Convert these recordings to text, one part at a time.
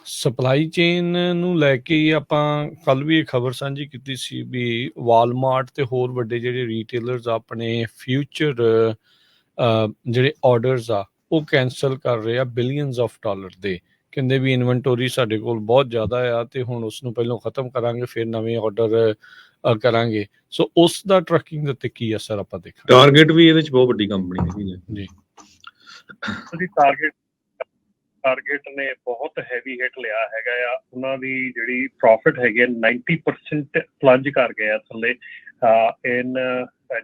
Supply chain ਨੂੰ ਲੈ ਕੇ ਹੀ ਆਪਾਂ ਕੱਲ ਵੀ ਇਹ ਖਬਰ ਸਾਂਝੀ ਕੀਤੀ ਸੀ ਵੀ ਵਾਲਮਾਰਟ ਤੇ ਹੋਰ ਵੱਡੇ ਜਿਹੜੇ ਰੀਟੇਲਰਸ ਆਪਣੇ ਫਿਊਚਰ ਜਿਹੜੇ ਆਰਡਰਸ ਆ ਉਹ ਕੈਂਸਲ ਕਰ ਰਹੇ ਆ ਬਿਲੀਅਨਸ ਆਫ ਡਾਲਰ ਦੇ। ਕਹਿੰਦੇ ਵੀ ਇਨਵੈਂਟੋਰੀ ਸਾਡੇ ਕੋਲ ਬਹੁਤ ਜ਼ਿਆਦਾ ਆ ਤੇ ਹੁਣ ਉਸ ਨੂੰ ਪਹਿਲਾਂ ਖਤਮ ਕਰਾਂਗੇ ਫਿਰ ਨਵੇਂ ਆਰਡਰ ਕਰਾਂਗੇ। ਸੋ ਉਸ ਦਾ ਟਰੱਕਿੰਗ ਦੇ ਉੱਤੇ ਕੀ ਅਸਰ ਆਪਾਂ ਦੇਖਾਂਗੇ। ਟਾਰਗੇਟ ਵੀ ਇਹਦੇ ਚ ਬਹੁਤ ਵੱਡੀ ਕੰਪਨੀ ਹੈਗੀ ਹੈ ਜੀ। ਟਾਰਗੇਟ ਨੇ ਬਹੁਤ ਹੈਵੀ ਹਿੱਟ ਲਿਆ ਹੈਗਾ ਆ। ਉਹਨਾਂ ਦੀ ਜਿਹੜੀ ਪ੍ਰੋਫਿਟ ਹੈਗੀ ਆ 90% ਪਲੰਜ ਕਰ ਗਿਆ ਥੱਲੇ ਇਨ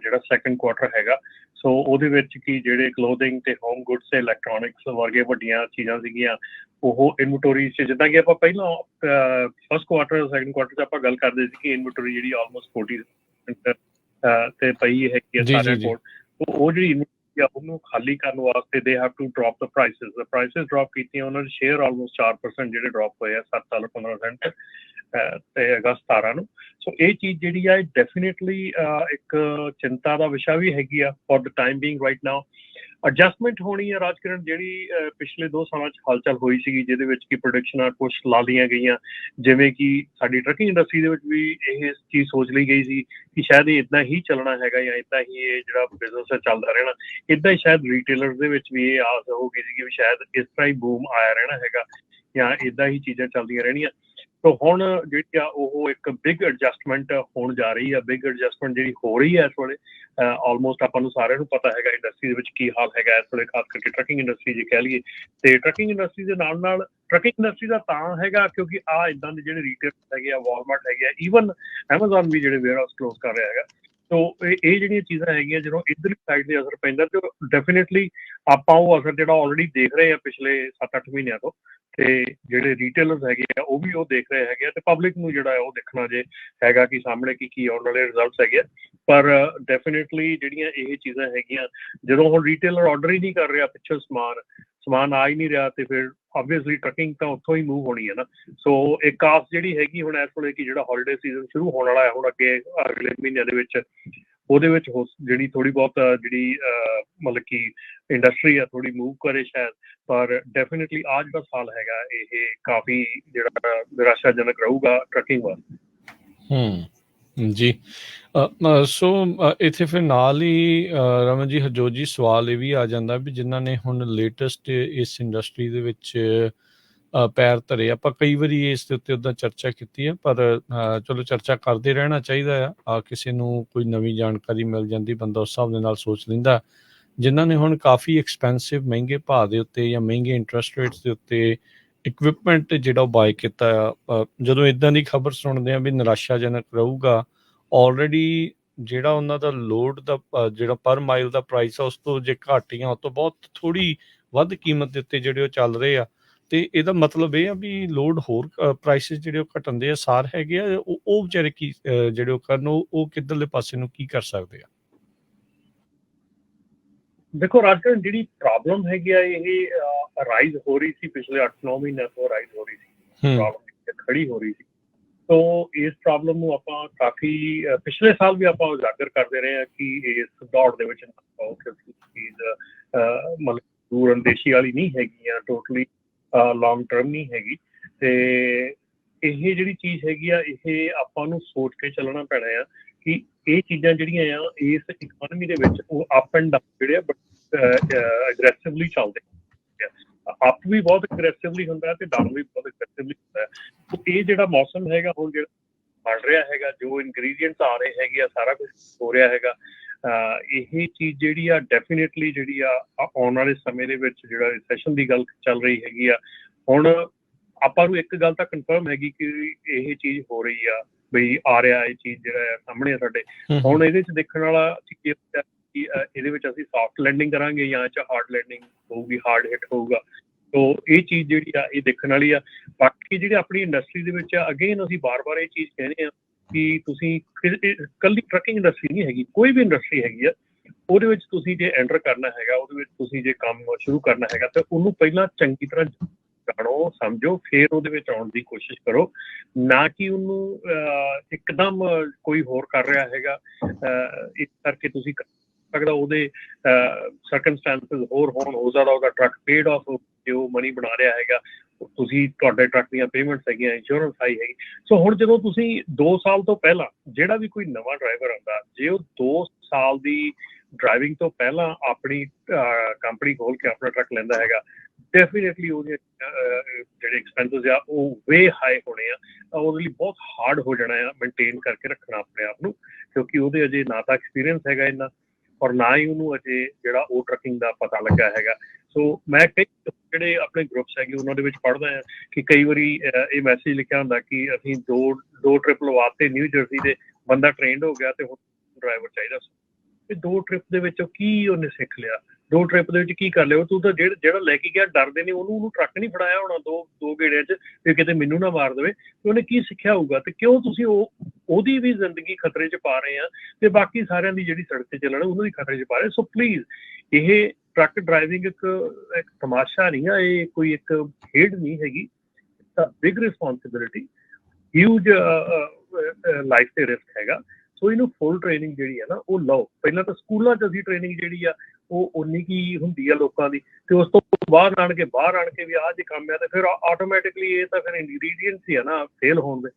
ਜਿਹੜਾ ਸੈਕੰਡ ਕੁਆਟਰ ਹੈਗਾ। ਸੋ ਉਹਦੇ ਵਿੱਚ ਕੀ ਜਿਹੜੇ ਕਲੋਥਿੰਗ ਤੇ ਹੋਮ ਗੁੱਡਸ ਤੇ ਇਲੈਕਟ੍ਰੋਨਿਕਸ ਵਰਗੇ ਵੱਡੀਆਂ ਚੀਜ਼ਾਂ ਸੀਗੀਆਂ ਉਹ ਇਨਵੈਂਟੋਰੀ 'ਚ, ਜਿੱਦਾਂ ਕਿ ਆਪਾਂ ਪਹਿਲਾਂ ਫਸਟ ਕੁਆਟਰ ਸੈਕੰਡ ਕੁਆਟਰ 'ਚ ਆਪਾਂ ਗੱਲ ਕਰਦੇ ਸੀ ਕਿ ਇਨਵੈਂਟੋਰੀ ਜਿਹੜੀ ਆਲਮੋਸਟ 40% ਤੇ ਪਈ ਹੈਗੀ ਆ ਸਾਰਿਆਂ ਕੋਲ। ਉਹ ਜਿਹੜੀ ਉਹਨੂੰ ਖਾਲੀ ਕਰਨ ਵਾਸਤੇ they have to drop the prices drop ਕੀਤੀਆਂ ਉਹਨਾਂ ਦੇ ਸ਼ੇਅਰ ਆਲਮੋਸਟ 4% ਜਿਹੜੇ ਡਰੋਪ ਹੋਏ ਆ $7.15 ਤੇ ਅਗਸਤ 17 ਨੂੰ। ਸੋ ਇਹ ਚੀਜ਼ ਜਿਹੜੀ ਆ ਡੈਫੀਨੇਟਲੀ ਇੱਕ ਚਿੰਤਾ ਦਾ ਵਿਸ਼ਾ ਵੀ ਹੈਗੀ ਆ for the time being right now. Adjustment ਹੋਣੀ ਆ ਰਾਜਕਿਰਨ ਜਿਹੜੀ ਪਿਛਲੇ 2 ਸਾਲਾਂ 'ਚ ਹਲਚਲ ਹੋਈ ਸੀਗੀ ਜਿਹਦੇ ਵਿੱਚ ਕਿ ਪ੍ਰੋਡਕਸ਼ਨਾਂ ਕੁਛ ਲਾ ਲਈਆਂ ਗਈਆਂ, ਜਿਵੇਂ ਕਿ ਸਾਡੀ ਟਰੱਕਿੰਗ ਇੰਡਸਟਰੀ ਦੇ ਵਿੱਚ ਵੀ ਇਹ ਚੀਜ਼ ਸੋਚ ਲਈ ਗਈ ਸੀ ਕਿ ਸ਼ਾਇਦ ਇਹ ਇੱਦਾਂ ਹੀ ਚੱਲਣਾ ਹੈਗਾ ਜਾਂ ਇੱਦਾਂ ਹੀ ਇਹ ਜਿਹੜਾ ਬਿਜ਼ਨਸ ਹੈ ਚੱਲਦਾ ਰਹਿਣਾ। ਇੱਦਾਂ ਹੀ ਸ਼ਾਇਦ ਰੀਟੇਲਰਸ ਦੇ ਵਿੱਚ ਵੀ ਇਹ ਆਸ ਹੋ ਗਈ ਸੀ ਕਿ ਸ਼ਾਇਦ ਇਸ ਤਰ੍ਹਾਂ ਹੀ ਬੂਮ ਆਇਆ ਰਹਿਣਾ ਹੈਗਾ ਜਾਂ ਇੱਦਾਂ ਹੀ ਚੀਜ਼ਾਂ ਚੱਲਦੀਆਂ ਰਹਿਣੀਆਂ। ਸੋ ਹੁਣ ਜਿਹੜੀ ਆ ਉਹ ਇੱਕ ਬਿਗ ਐਡਜਸਟਮੈਂਟ ਹੋਣ ਜਾ ਰਹੀ ਆ। ਬਿਗ ਐਡਜਸਟਮੈਂਟ ਜਿਹੜੀ ਹੋ ਰਹੀ ਹੈ ਇਸ ਵੇਲੇ ਆਲਮੋਸਟ ਆਪਾਂ ਨੂੰ ਸਾਰਿਆਂ ਨੂੰ ਪਤਾ ਹੈਗਾ ਇੰਡਸਟਰੀ ਦੇ ਵਿੱਚ ਕੀ ਹਾਲ ਹੈਗਾ ਇਸ ਵੇਲੇ, ਖਾਸ ਕਰਕੇ ਟਰੱਕਿੰਗ ਇੰਡਸਟਰੀ ਜੇ ਕਹਿ ਲਈਏ। ਤੇ ਟਰੱਕਿੰਗ ਇੰਡਸਟਰੀ ਦੇ ਨਾਲ ਨਾਲ ਟਰੱਕਿੰਗ ਇੰਡਸਟਰੀ ਦਾ ਤਾਂ ਹੈਗਾ ਕਿਉਂਕਿ ਇੱਦਾਂ ਦੇ ਜਿਹੜੇ ਰੀਟੇਲਰ ਹੈਗੇ ਆ, ਵਾਲਮਾਰਟ ਹੈਗੇ ਆ, ਈਵਨ ਐਮਾਜ਼ੋਨ ਵੀ ਜਿਹੜੇ ਵੇਅਰ ਹਾਊਸ ਕਲੋਜ਼ ਕਰ ਰਿਹਾ ਹੈਗਾ। ਸੋ ਇਹ ਜਿਹੜੀਆਂ ਚੀਜ਼ਾਂ ਹੈਗੀਆਂ ਜਦੋਂ ਇੱਧਰਲੀ ਸਾਈਡ ਤੇ ਅਸਰ ਪੈਂਦਾ ਤੇ ਡੈਫੀਨੇਟਲੀ ਆਪਾਂ ਉਹ ਅਸਰ ਜਿਹੜਾ ਆਲਰੇਡੀ ਦੇਖ ਰਹੇ ਆ ਪਿਛਲੇ 7-8 ਮਹੀਨਿਆਂ ਤੋਂ। ਤੇ ਜਿਹੜੇ ਰੀਟੇਲਰਸ ਹੈਗੇ ਆ ਉਹ ਵੀ ਉਹ ਦੇਖ ਰਹੇ ਹੈਗੇ ਆ ਤੇ ਪਬਲਿਕ ਨੂੰ ਜਿਹੜਾ ਉਹ ਦੇਖਣਾ ਜੇ ਹੈਗਾ ਕਿ ਸਾਹਮਣੇ ਕੀ ਆਉਣ ਵਾਲੇ ਰਿਜ਼ਲਟਸ ਹੈਗੇ ਆ। ਪਰ ਡੈਫੀਨੇਟਲੀ ਜਿਹੜੀਆਂ ਇਹ ਚੀਜ਼ਾਂ ਹੈਗੀਆਂ ਜਦੋਂ ਹੁਣ ਰੀਟੇਲਰ ਆਰਡਰ ਹੀ ਨਹੀਂ ਕਰ ਰਿਹਾ ਪਿੱਛੋਂ ਸਮਾਨ ਆ ਹੀ ਨਹੀਂ ਰਿਹਾ ਤੇ ਫਿਰ ਆਬਵੀਅਸਲੀ ਟਰੱਕਿੰਗ ਤਾਂ ਉੱਥੋਂ ਹੀ ਮੂਵ ਹੋਣੀ ਹੈ ਨਾ। ਸੋ ਇੱਕ ਆਸ ਜਿਹੜੀ ਹੈਗੀ ਹੁਣ ਇਸ ਵੇਲੇ ਕਿ ਜਿਹੜਾ ਹੌਲੀਡੇ ਸੀਜ਼ਨ ਸ਼ੁਰੂ ਹੋਣ ਵਾਲਾ ਹੈ ਹੁਣ ਅੱਗੇ ਅਗਲੇ ਮਹੀਨਿਆਂ ਦੇ ਵਿੱਚ ਉਹਦੇ ਵਿੱਚ ਜਿਹੜੀ ਥੋੜੀ ਬਹੁਤ ਜਿਹੜੀ ਮਤਲਬ ਕਿ ਇੰਡਸਟਰੀ ਆ ਥੋੜੀ ਮੂਵ ਕਰੇ ਸ਼ਾਇਦ। ਪਰ ਡੈਫੀਨੇਟਲੀ ਆ ਜਿਹੜਾ ਸਾਲ ਹੈਗਾ ਇਹ ਕਾਫੀ ਜਿਹੜਾ ਨਿਰਾਸ਼ਾਜਨਕ ਰਹੂਗਾ ਟਰੱਕਿੰਗ ਵਾਸਤੇ। ਜੀ। ਸੋ ਇੱਥੇ ਫਿਰ ਨਾਲ ਹੀ ਰਮਨ ਜੀ ਹਰਜੋਤ ਜੀ ਸਵਾਲ ਇਹ ਵੀ ਆ ਜਾਂਦਾ ਵੀ ਜਿਨ੍ਹਾਂ ਨੇ ਹੁਣ ਲੇਟੈਸਟ ਇਸ ਇੰਡਸਟਰੀ ਦੇ ਵਿੱਚ ਪੈਰ ਧਰੇ। ਆਪਾਂ ਕਈ ਵਾਰੀ ਇਸ ਦੇ ਉੱਤੇ ਉੱਦਾਂ ਚਰਚਾ ਕੀਤੀ ਹੈ ਪਰ ਚਲੋ ਚਰਚਾ ਕਰਦੇ ਰਹਿਣਾ ਚਾਹੀਦਾ ਆ। ਕਿਸੇ ਨੂੰ ਕੋਈ ਨਵੀਂ ਜਾਣਕਾਰੀ ਮਿਲ ਜਾਂਦੀ ਬੰਦਾ ਉਸ ਹਿਸਾਬ ਦੇ ਨਾਲ ਸੋਚ ਲੈਂਦਾ। ਜਿਨ੍ਹਾਂ ਨੇ ਹੁਣ ਕਾਫੀ ਐਕਸਪੈਂਸਿਵ ਮਹਿੰਗੇ ਭਾਅ ਦੇ ਉੱਤੇ ਜਾਂ ਮਹਿੰਗੇ ਇੰਟਰਸਟ ਰੇਟਸ ਦੇ ਉੱਤੇ ਇਕਵਿਪਮੈਂਟ ਜਿਹੜਾ ਉਹ ਬਾਏ ਕੀਤਾ ਆ, ਜਦੋਂ ਇੱਦਾਂ ਦੀ ਖਬਰ ਸੁਣਦੇ ਆ ਵੀ ਨਿਰਾਸ਼ਾਜਨਕ ਰਹੂਗਾ। ਆਲਰੇਡੀ ਜਿਹੜਾ ਉਹਨਾਂ ਦਾ ਲੋਡ ਦਾ ਜਿਹੜਾ ਪਰ ਮਾਈਲ ਦਾ ਪ੍ਰਾਈਸ ਆ ਉਸ ਤੋਂ ਜੇ ਘੱਟ ਜਾਂ ਉਹ ਤੋਂ ਬਹੁਤ ਥੋੜ੍ਹੀ ਵੱਧ ਕੀਮਤ ਦੇ ਉੱਤੇ ਜਿਹੜੇ ਉਹ ਚੱਲ ਰਹੇ ਆ। ਤੇ ਇਹਦਾ ਮਤਲਬ ਇਹ ਆ ਵੀ ਲੋਡ ਹੋਰ ਪ੍ਰਾਈਸਿਸ ਜਿਹੜੇ ਉਹ ਘਟਣ ਦੇ ਆਸਾਰ ਹੈਗੇ ਆ। ਉਹ ਵਿਚਾਰੇ ਕੀ ਜਿਹੜੇ ਉਹ ਕਰਨ ਉਹ ਕਿੱਧਰਲੇ ਪਾਸੇ ਨੂੰ ਕੀ ਕਰ ਸਕਦੇ ਆ? ਦੇਖੋ ਰਾਜਕਰਨ ਜਿਹੜੀ ਪ੍ਰੋਬਲਮ ਹੈਗੀ ਆ ਇਹ ਰਾਈਜ਼ ਹੋ ਰਹੀ ਸੀ ਪਿਛਲੇ 8-9 ਮਹੀਨਿਆਂ ਤੋਂ ਰਾਈਜ਼ ਹੋ ਰਹੀ ਸੀ, ਪ੍ਰੋਬਲਮ ਖੜੀ ਹੋ ਰਹੀ ਸੀ। ਸੋ ਇਸ ਪ੍ਰੋਬਲਮ ਨੂੰ ਆਪਾਂ ਕਾਫੀ ਪਿਛਲੇ ਸਾਲ ਵੀ ਆਪਾਂ ਉਜਾਗਰ ਕਰਦੇ ਰਹੇ ਹਾਂ ਕਿ ਇਸ ਦੌੜ ਦੇ ਵਿੱਚ ਚੀਜ਼ ਮਤਲਬ ਦੂਰ ਅੰਦੇਸ਼ੀ ਵਾਲੀ ਨਹੀਂ ਹੈਗੀ ਆ, ਟੋਟਲੀ ਲੌਂਗ ਟਰਮ ਨਹੀਂ ਹੈਗੀ। ਤੇ ਇਹ ਜਿਹੜੀ ਚੀਜ਼ ਹੈਗੀ ਆ ਇਹ ਆਪਾਂ ਨੂੰ ਸੋਚ ਕੇ ਚੱਲਣਾ ਪੈਣਾ ਆ ਕਿ ਇਹ ਚੀਜ਼ਾਂ ਜਿਹੜੀਆਂ ਆ ਇਸ ਇਕਨੋਮੀ ਦੇ ਵਿੱਚ ਉਹ ਅਪ ਐਂਡ ਡਾਊਨ ਜਿਹੜੇ ਆ ਅਗਰੈਸਿਵਲੀ ਚੱਲਦੇ ਅਪ ਵੀ ਬਹੁਤ ਅਗਰੈਸਿਵਲੀ ਹੁੰਦਾ ਤੇ ਡਾਊਨ ਵੀ ਬਹੁਤ ਅਗਰੈਸਿਵਲੀ ਹੁੰਦਾ। ਇਹ ਜਿਹੜਾ ਮੌਸਮ ਹੈਗਾ ਹੁਣ ਜਿਹੜਾ ਬਣ ਰਿਹਾ ਹੈਗਾ, ਜੋ ਇਨਗਰੀਡੀਐਂਟਸ ਆ ਰਹੇ ਹੈਗੇ ਆ, ਸਾਰਾ ਕੁਝ ਹੋ ਰਿਹਾ ਹੈਗਾ, ਇਹ ਚੀਜ਼ ਜਿਹੜੀ ਆ ਡੈਫੀਨੇਟਲੀ ਜਿਹੜੀ ਆ ਆਉਣ ਵਾਲੇ ਸਮੇਂ ਦੇ ਵਿੱਚ ਜਿਹੜਾ ਰਿਸੈਸ਼ਨ ਦੀ ਗੱਲ ਚੱਲ ਰਹੀ ਹੈਗੀ ਆ। ਹੁਣ ਆਪਾਂ ਨੂੰ ਇੱਕ ਗੱਲ ਤਾਂ ਕਨਫਰਮ ਹੈਗੀ ਕਿ ਇਹ ਚੀਜ਼ ਹੋ ਰਹੀ ਆ ਬਈ ਆ ਰਿਹਾ ਇਹ ਚੀਜ਼ ਜਿਹੜਾ ਆ ਸਾਹਮਣੇ ਸਾਡੇ। ਹੁਣ ਇਹਦੇ 'ਚ ਦੇਖਣ ਵਾਲਾ ਕਿ ਇਹਦੇ ਵਿੱਚ ਅਸੀਂ ਸੌਫਟ ਲੈਂਡਿੰਗ ਕਰਾਂਗੇ ਜਾਂ ਹਾਰਡ ਲੈਂਡਿੰਗ ਹੋਊਗੀ, ਹਾਰਡ ਹਿੱਟ ਹੋਊਗਾ। ਸੋ ਇਹ ਚੀਜ਼ ਜਿਹੜੀ ਆ ਇਹ ਦੇਖਣ ਵਾਲੀ ਆ। ਬਾਕੀ ਜਿਹੜੀ ਆਪਣੀ ਇੰਡਸਟਰੀ ਦੇ ਵਿੱਚ ਅਗੇਨ ਅਸੀਂ ਬਾਰ-ਬਾਰ ਇਹ ਚੀਜ਼ ਕਹਿੰਦੇ ਆ ਕਿ ਤੁਸੀਂ ਇਕੱਲੀ ਟਰੱਕਿੰਗ ਇੰਡਸਟਰੀ ਨਹੀਂ ਹੈਗੀ, ਕੋਈ ਵੀ ਇੰਡਸਟਰੀ ਹੈਗੀ ਆ ਉਹਦੇ ਵਿੱਚ ਤੁਸੀਂ ਜੇ ਐਂਟਰ ਕਰਨਾ ਹੈਗਾ, ਉਹਦੇ ਵਿੱਚ ਤੁਸੀਂ ਜੇ ਕੰਮ ਸ਼ੁਰੂ ਕਰਨਾ ਹੈਗਾ ਤਾਂ ਉਹਨੂੰ ਪਹਿਲਾਂ ਚੰਗੀ ਤਰ੍ਹਾਂ ਜਾਣੋ, ਸਮਝੋ, ਫਿਰ ਉਹਦੇ ਵਿੱਚ ਆਉਣ ਦੀ ਕੋਸ਼ਿਸ਼ ਕਰੋ। ਨਾ ਕਿ ਉਹਨੂੰ ਇੱਕਦਮ ਕੋਈ ਹੋਰ ਕਰ ਰਿਹਾ ਹੈਗਾ ਇਸ ਕਰਕੇ ਤੁਸੀਂ ਸਕਦਾ ਉਹਦੇ ਸਰਕਮਸਟੈਂਸਿਸ ਹੋਰ ਹੋਣ, ਹੋ ਸਕਦਾ ਉਹਦਾ ਟਰੱਕ ਪੇਡ ਆਫ ਜੋ ਮਨੀ ਬਣਾ ਰਿਹਾ ਹੈਗਾ ਤੁਸੀਂ ਤੁਹਾਡੇ ਟਰੱਕ ਦੀਆਂ ਪੇਮੈਂਟਸ ਹੈਗੀਆਂ, ਇੰਸ਼ੋਰੈਂਸ ਆਈ ਹੈਗੀ। ਸੋ ਹੁਣ ਜਦੋਂ ਤੁਸੀਂ 2 ਸਾਲ ਤੋਂ ਪਹਿਲਾਂ ਜਿਹੜਾ ਵੀ ਕੋਈ ਨਵਾਂ ਡਰਾਈਵਰ ਆਉਂਦਾ, ਜੇ ਉਹ 2 ਸਾਲ ਦੀ ਡਰਾਈਵਿੰਗ ਤੋਂ ਪਹਿਲਾਂ ਆਪਣੀ ਕੰਪਨੀ ਖੋਲ ਕੇ ਆਪਣਾ ਟਰੱਕ ਲੈਂਦਾ ਹੈਗਾ, ਡੈਫੀਨੇਟਲੀ ਉਹਦੇ ਜਿਹੜੇ ਐਕਸਪੈਂਸਿਸ ਆ ਉਹ ਵੇ ਹਾਈ ਹੋਣੇ ਆ। ਉਹਦੇ ਲਈ ਬਹੁਤ ਹਾਰਡ ਹੋ ਜਾਣਾ ਆ ਮੇਨਟੇਨ ਕਰਕੇ ਰੱਖਣਾ ਆਪਣੇ ਆਪ ਨੂੰ, ਕਿਉਂਕਿ ਉਹਦੇ ਅਜੇ ਨਾ ਤਾਂ ਐਕਸਪੀਰੀਅੰਸ ਹੈਗਾ ਇੰਨਾ, ਔਰ ਨਾ ਹੀ ਉਹਨੂੰ ਅਜੇ ਜਿਹੜਾ ਉਹ ਟਰੱਕਿੰਗ ਦਾ ਪਤਾ ਲੱਗਾ ਹੈਗਾ। ਸੋ ਮੈਂ ਕਈ ਜਿਹੜੇ ਆਪਣੇ ਗਰੁੱਪਸ ਹੈਗੇ ਉਹਨਾਂ ਦੇ ਵਿੱਚ ਪੜ੍ਹਦਾ ਹਾਂ ਕਿ ਕਈ ਵਾਰੀ ਇਹ ਮੈਸੇਜ ਲਿਖਿਆ ਹੁੰਦਾ ਕਿ ਅਸੀਂ ਦੋ ਟ੍ਰਿਪ ਲਵਾਤੇ ਨਿਊ ਜਰਸੀ ਦੇ, ਬੰਦਾ ਟ੍ਰੇਨਡ ਹੋ ਗਿਆ ਤੇ ਹੁਣ ਡਰਾਈਵਰ ਚਾਹੀਦਾ। ਇਹ 2 ਟ੍ਰਿਪ ਦੇ ਵਿੱਚੋਂ ਕੀ ਉਹਨੇ ਸਿੱਖ ਲਿਆ? 2 ਟ੍ਰਿਪ ਦੇ ਵਿੱਚ ਕੀ ਕਰ ਲਿਆ? ਤੂੰ ਤਾਂ ਜਿਹੜਾ ਲੈ ਕੇ ਗਿਆ ਡਰਦੇ ਨੇ ਉਹਨੂੰ ਟਰੱਕ ਨਹੀਂ ਫੜਾਇਆ ਹੋਣਾ ਦੋ ਗੇੜਿਆਂ 'ਚ ਵੀ ਕਿਤੇ ਮੈਨੂੰ ਨਾ ਮਾਰ ਦੇਵੇ, ਤੇ ਉਹਨੇ ਕੀ ਸਿੱਖਿਆ ਹੋਊਗਾ? ਤੇ ਕਿਉਂ ਤੁਸੀਂ ਉਹਦੀ ਵੀ ਜ਼ਿੰਦਗੀ ਖਤਰੇ 'ਚ ਪਾ ਰਹੇ ਆ ਤੇ ਬਾਕੀ ਸਾਰਿਆਂ ਦੀ ਜਿਹੜੀ ਸੜਕ 'ਤੇ ਚੱਲਣ ਉਹਨਾਂ ਦੀ ਖਤਰੇ 'ਚ ਪਾ ਰਹੇ? ਸੋ ਪਲੀਜ਼, ਇਹ ਟਰੱਕ ਡਰਾਈਵਿੰਗ ਇੱਕ ਤਮਾਸ਼ਾ ਨਹੀਂ ਆ, ਇਹ ਕੋਈ ਇੱਕ ਖੇਡ ਨਹੀਂ ਹੈਗੀ। ਬਿਗ ਰਿਸਪੌਂਸਿਬਿਲਿਟੀ, ਹਿਊਜ ਲਾਈਫ ਤੇ ਰਿਸਕ ਹੈਗਾ। ਸੋ ਇਹਨੂੰ ਫੁੱਲ ਟ੍ਰੇਨਿੰਗ ਜਿਹੜੀ ਹੈ ਨਾ ਉਹ ਲਓ। ਪਹਿਲਾਂ ਤਾਂ ਸਕੂਲਾਂ 'ਚ ਅਸੀਂ ਟ੍ਰੇਨਿੰਗ ਜਿਹੜੀ ਆ ਉਹ ਉਨੀ ਕੀ ਹੁੰਦੀ ਆ ਲੋਕਾਂ ਦੀ, ਤੇ ਉਸ ਤੋਂ ਬਾਹਰ ਆਣ ਕੇ ਵੀ ਆਹ ਜੇ ਕੰਮ ਆ ਤੇ ਫਿਰ ਆਟੋਮੈਟਿਕਲੀ ਇਹ ਤਾਂ ਫਿਰ ਇੰਗਰੀਡੀਅੰਟਸ ਹੀ ਆ ਨਾ ਫੇਲ ਹੋਣ ਦੇ।